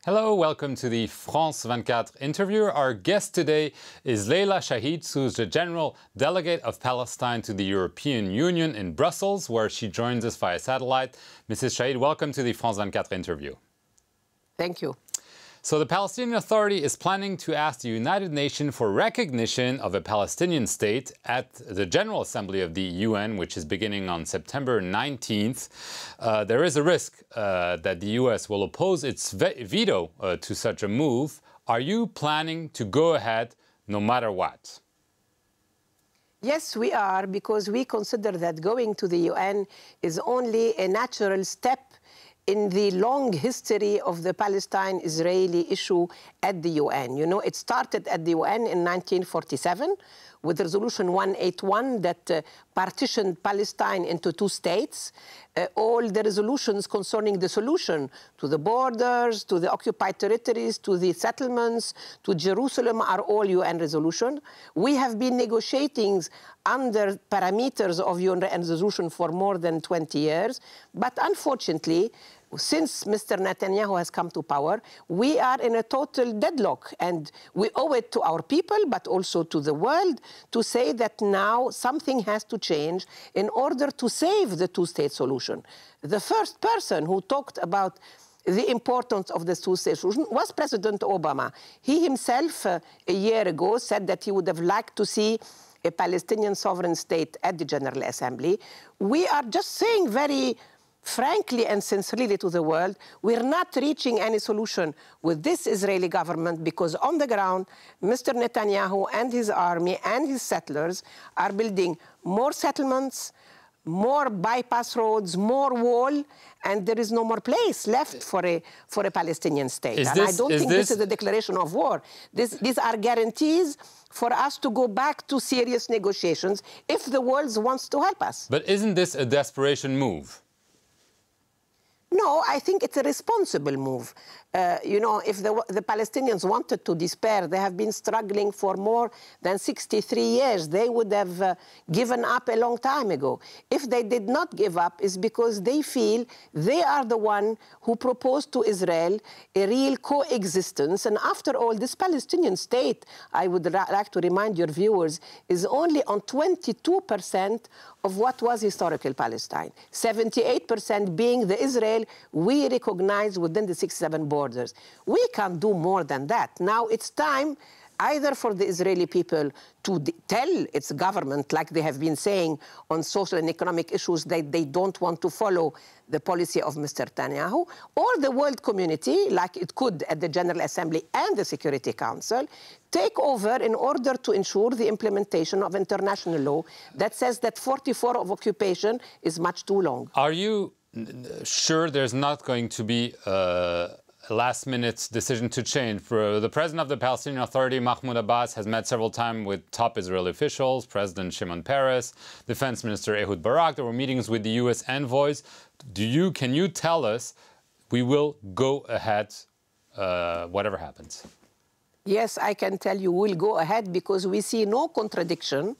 Hello, welcome to the France 24 interview. Our guest today is Leila Shahid, who's the General Delegate of Palestine to the European Union in Brussels, where she joins us via satellite. Mrs. Shahid, welcome to the France 24 interview. Thank you. So the Palestinian Authority is planning to ask the United Nations for recognition of a Palestinian state at the General Assembly of the UN, which is beginning on September 19th. There is a risk that the US will oppose its veto to such a move. Are you planning to go ahead no matter what? Yes, we are, because we consider that going to the UN is only a natural step in the long history of the Palestine-Israeli issue at the UN. You know, it started at the UN in 1947 with Resolution 181 that partitioned Palestine into two states. All the resolutions concerning the solution to the borders, to the occupied territories, to the settlements, to Jerusalem are all UN resolutions. We have been negotiating under parameters of UN resolution for more than 20 years. But unfortunately, since Mr. Netanyahu has come to power, we are in a total deadlock. And we owe it to our people, but also to the world, to say that now something has to change in order to save the two-state solution. The first person who talked about the importance of the two-state solution was President Obama. He himself, a year ago, said that he would have liked to see a Palestinian sovereign state at the General Assembly. We are just saying very frankly and sincerely to the world, we're not reaching any solution with this Israeli government, because on the ground, Mr. Netanyahu and his army and his settlers are building more settlements, more bypass roads, more wall, and there is no more place left for a Palestinian state. I don't think this is a declaration of war. These are guarantees for us to go back to serious negotiations if the world wants to help us. But isn't this a desperation move? No, I think it's a responsible move. You know, if the Palestinians wanted to despair, they have been struggling for more than 63 years. They would have given up a long time ago. If they did not give up, it's because they feel they are the one who proposed to Israel a real coexistence. And after all, this Palestinian state, I would like to remind your viewers, is only on 22% of what was historical Palestine, 78% being the Israel we recognize within the 67 borders. We can't do more than that. Now it's time either for the Israeli people to tell its government, like they have been saying on social and economic issues, that they don't want to follow the policy of Mr. Netanyahu, or the world community, like it could at the General Assembly and the Security Council, take over in order to ensure the implementation of international law that says that 44 of occupation is much too long. Are you sure there's not going to be a last-minute decision to change? The president of the Palestinian Authority, Mahmoud Abbas, has met several times with top Israeli officials, President Shimon Peres, Defense Minister Ehud Barak. There were meetings with the U.S. envoys. Can you tell us we will go ahead whatever happens? Yes, I can tell you we'll go ahead, because we see no contradiction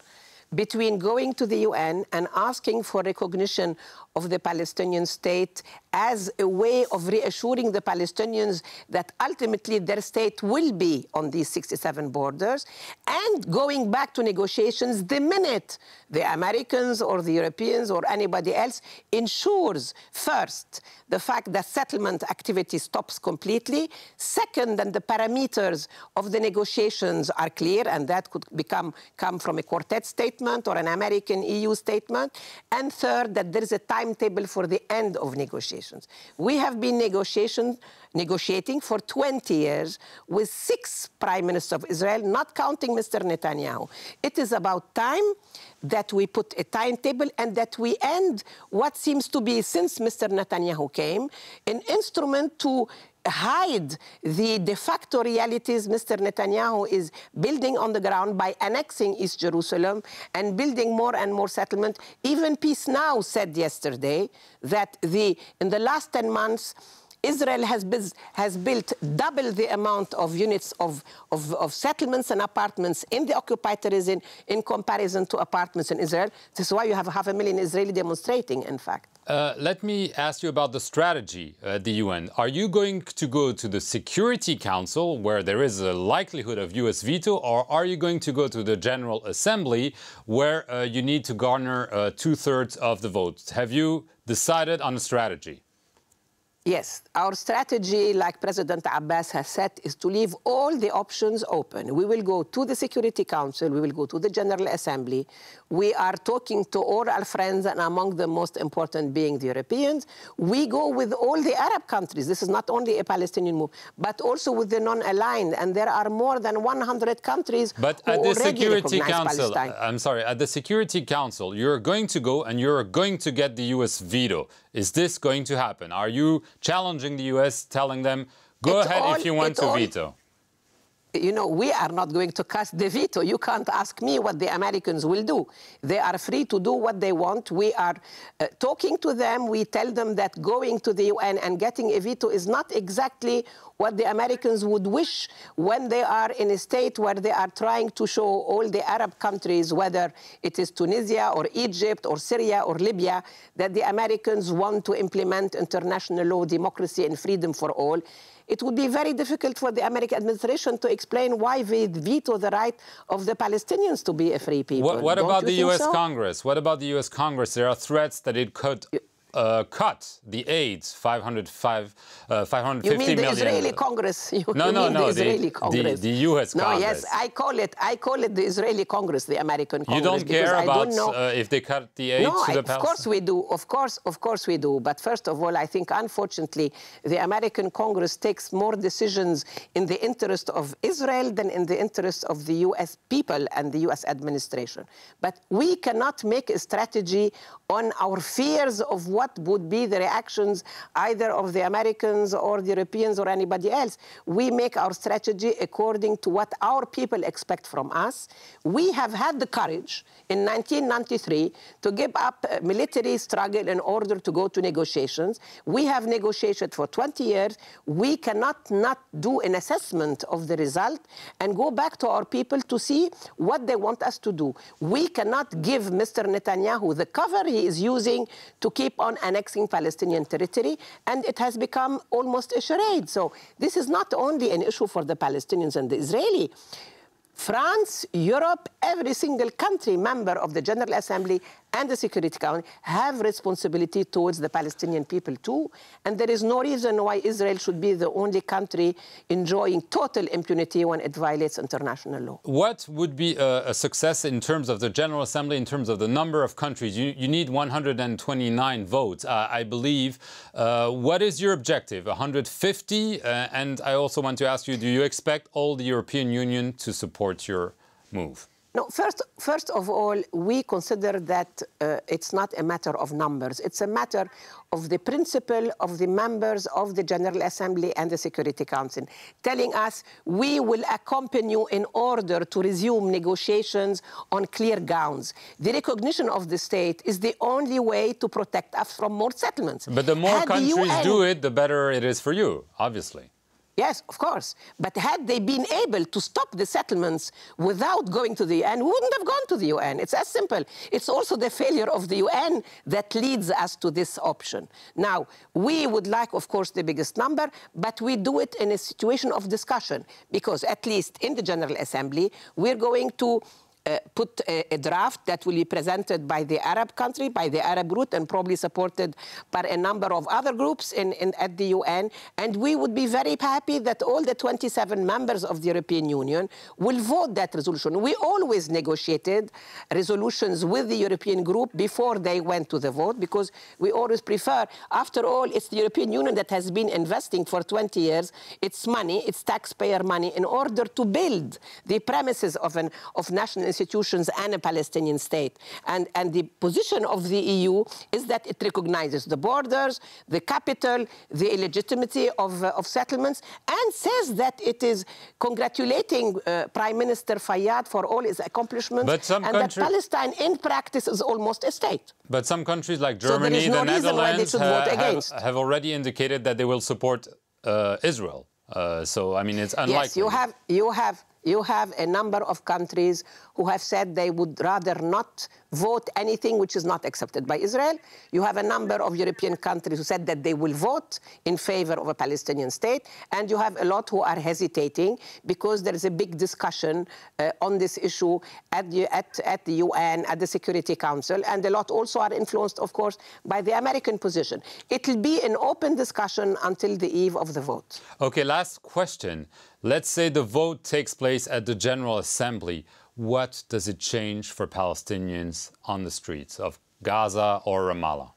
between going to the UN and asking for recognition of the Palestinian state as a way of reassuring the Palestinians that ultimately their state will be on these 67 borders, and going back to negotiations the minute the Americans or the Europeans or anybody else ensures, first, the fact that settlement activity stops completely, second, that the parameters of the negotiations are clear, and that could come from a quartet statement or an American EU statement, and third, that there is a timetable for the end of negotiations. We have been negotiating for 20 years with 6 prime ministers of Israel, not counting Mr. Netanyahu. It is about time that we put a timetable and that we end what seems to be, since Mr. Netanyahu came, an instrument to hide the de facto realities Mr. Netanyahu is building on the ground by annexing East Jerusalem and building more and more settlement. Even Peace Now said yesterday that in the last 10 months, Israel has built double the amount of units of settlements and apartments in the occupied territory in comparison to apartments in Israel. This is why you have 500,000 Israeli demonstrating, in fact. Let me ask you about the strategy at the UN. Are you going to go to the Security Council, where there is a likelihood of US veto, or are you going to go to the General Assembly, where you need to garner 2/3 of the votes? Have you decided on a strategy? Yes, our strategy, like President Abbas has said, is to leave all the options open. We will go to the Security Council, we will go to the General Assembly. We are talking to all our friends, and among the most important being the Europeans. We go with all the Arab countries. This is not only a Palestinian move, but also with the non-aligned. And there are more than 100 countries but who at the already Security recognize Council, Palestine. I'm sorry, at the Security Council, you're going to go and you're going to get the US veto. Is this going to happen? Are you challenging the US, telling them, go ahead if you want to veto? You know, we are not going to cast the veto. You can't ask me what the Americans will do. They are free to do what they want. We are talking to them. We tell them that going to the UN and getting a veto is not exactly what the Americans would wish when they are in a state where they are trying to show all the Arab countries, whether it is Tunisia or Egypt or Syria or Libya, that the Americans want to implement international law, democracy, and freedom for all. It would be very difficult for the American administration to explain why they veto the right of the Palestinians to be a free people. What about the U.S. Congress? What about the U.S. Congress? There are threats that it could cut the aid, 550 you mean the million. Israeli Congress? No, the Israeli Congress. The U.S. Congress. No, yes, I call it the Israeli Congress, the American Congress. You don't care about if they cut the aid to the Palestinians? Of course we do. Of course we do. But first of all, I think, unfortunately, the American Congress takes more decisions in the interest of Israel than in the interest of the U.S. people and the U.S. administration. But we cannot make a strategy on our fears of what would be the reactions either of the Americans or the Europeans or anybody else. We make our strategy according to what our people expect from us. We have had the courage in 1993 to give up military struggle in order to go to negotiations. We have negotiated for 20 years. We cannot not do an assessment of the result and go back to our people to see what they want us to do. We cannot give Mr. Netanyahu the cover he is using to keep on annexing Palestinian territory, and it has become almost a charade. So this is not only an issue for the Palestinians and the Israeli. France, Europe, every single country member of the General Assembly and the Security Council have responsibility towards the Palestinian people too. And there is no reason why Israel should be the only country enjoying total impunity when it violates international law. What would be a success in terms of the General Assembly, in terms of the number of countries? You need 129 votes, I believe. What is your objective? 150? And I also want to ask you, do you expect all the European Union to support your move? No, first of all, we consider that it's not a matter of numbers. It's a matter of the principle of the members of the General Assembly and the Security Council telling us we will accompany you in order to resume negotiations on clear grounds. The recognition of the state is the only way to protect us from more settlements. But the more countries do it, the better it is for you, obviously. Yes, of course. But had they been able to stop the settlements without going to the UN, we wouldn't have gone to the UN. It's as simple. It's also the failure of the UN that leads us to this option. Now, we would like, of course, the biggest number, but we do it in a situation of discussion, because at least in the General Assembly, we're going to put a draft that will be presented by the Arab country, by the Arab route, and probably supported by a number of other groups at the UN. And we would be very happy that all the 27 members of the European Union will vote that resolution. We always negotiated resolutions with the European group before they went to the vote, because we always prefer, after all, it's the European Union that has been investing for 20 years its money, its taxpayer money, in order to build the premises of national institutions and a Palestinian state. And the position of the EU is that it recognizes the borders, the capital, the illegitimacy of settlements, and says that it is congratulating Prime Minister Fayyad for all his accomplishments, and that Palestine in practice is almost a state. But some countries like Germany, the Netherlands have already indicated that they will support Israel. So, I mean, it's unlikely. Yes, you have a number of countries who have said they would rather not vote anything which is not accepted by Israel. You have a number of European countries who said that they will vote in favor of a Palestinian state. And you have a lot who are hesitating because there is a big discussion on this issue at the UN, at the Security Council. And a lot also are influenced, of course, by the American position. It will be an open discussion until the eve of the vote. Okay, last question. Let's say the vote takes place at the General Assembly. What does it change for Palestinians on the streets of Gaza or Ramallah?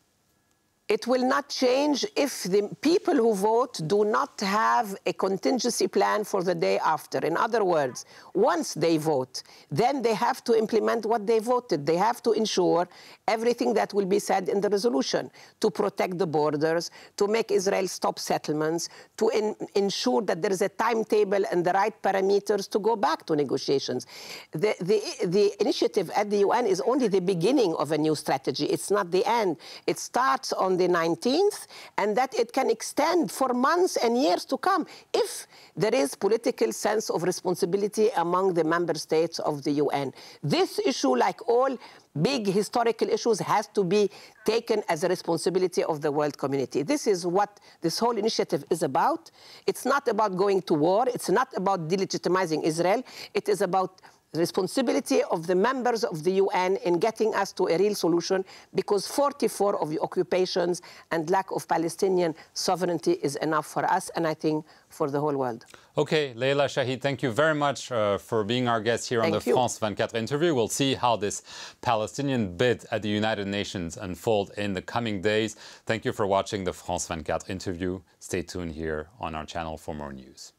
It will not change if the people who vote do not have a contingency plan for the day after. In other words, once they vote, then they have to implement what they voted. They have to ensure everything that will be said in the resolution to protect the borders, to make Israel stop settlements, to ensure that there is a timetable and the right parameters to go back to negotiations. The initiative at the UN is only the beginning of a new strategy. It's not the end. It starts on the 19th, and that it can extend for months and years to come if there is political sense of responsibility among the member states of the UN. This issue, like all big historical issues, has to be taken as a responsibility of the world community. This is what this whole initiative is about. It's not about going to war. It's not about delegitimizing Israel. It is about the responsibility of the members of the UN in getting us to a real solution, because 44 of the occupations and lack of Palestinian sovereignty is enough for us, and I think for the whole world. Okay, Leila Shahid, thank you very much for being our guest here on the France 24 interview. We'll see how this Palestinian bid at the United Nations unfold in the coming days. Thank you for watching the France 24 interview. Stay tuned here on our channel for more news.